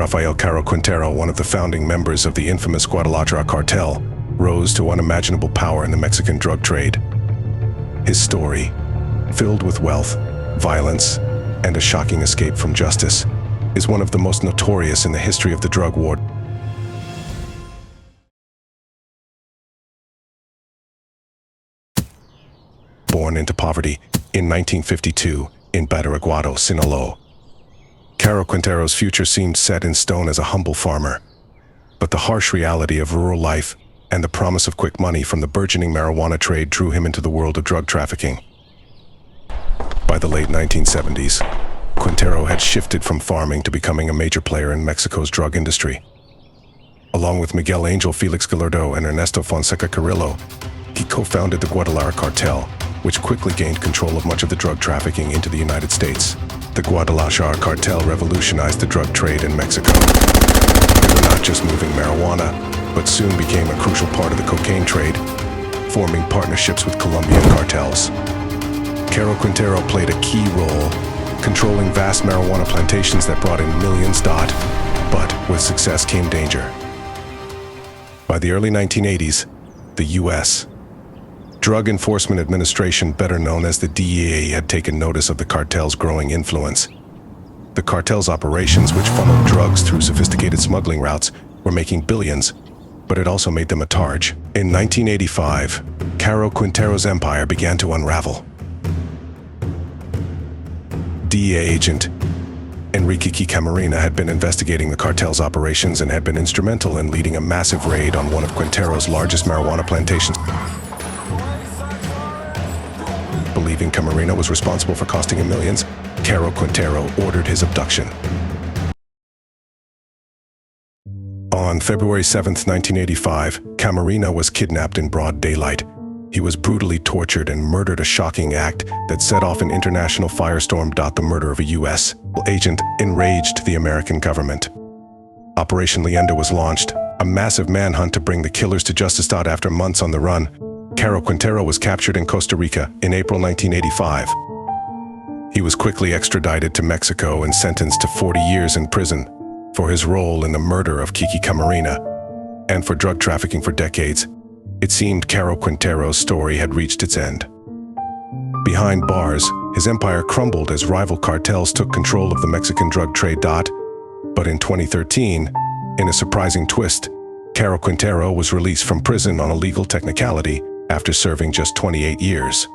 Rafael Caro Quintero, one of the founding members of the infamous Guadalajara Cartel, rose to unimaginable power in the Mexican drug trade. His story, filled with wealth, violence, and a shocking escape from justice, is one of the most notorious in the history of the drug war. Born into poverty in 1952 in Guadalajara, Sinaloa, Caro Quintero's future seemed set in stone as a humble farmer. But the harsh reality of rural life and the promise of quick money from the burgeoning marijuana trade drew him into the world of drug trafficking. By the late 1970s, Quintero had shifted from farming to becoming a major player in Mexico's drug industry. Along with Miguel Angel Felix Gallardo and Ernesto Fonseca Carrillo, he co-founded the Guadalajara Cartel, which quickly gained control of much of the drug trafficking into the United States. The Guadalajara Cartel revolutionized the drug trade in Mexico. They were not just moving marijuana, but soon became a crucial part of the cocaine trade, forming partnerships with Colombian cartels. Caro Quintero played a key role, controlling vast marijuana plantations that brought in millions. But with success came danger. By the early 1980s, the U.S. Drug Enforcement Administration, better known as the DEA, had taken notice of the cartel's growing influence. The cartel's operations, which funneled drugs through sophisticated smuggling routes, were making billions, but it also made them a target. In 1985, Caro Quintero's empire began to unravel. DEA agent Enrique Camarena had been investigating the cartel's operations and had been instrumental in leading a massive raid on one of Quintero's largest marijuana plantations. Believing Camarena was responsible for costing him millions, Caro Quintero ordered his abduction. On February 7, 1985, Camarena was kidnapped in broad daylight. He was brutally tortured and murdered, a shocking act that set off an international firestorm. The murder of a U.S. agent enraged the American government. Operation Leyenda was launched, a massive manhunt to bring the killers to justice. After months on the run, Caro Quintero was captured in Costa Rica in April 1985. He was quickly extradited to Mexico and sentenced to 40 years in prison for his role in the murder of Kiki Camarena and for drug trafficking for decades. It seemed Caro Quintero's story had reached its end. Behind bars, his empire crumbled as rival cartels took control of the Mexican drug trade. But in 2013, in a surprising twist, Caro Quintero was released from prison on a legal technicality after serving just 28 years.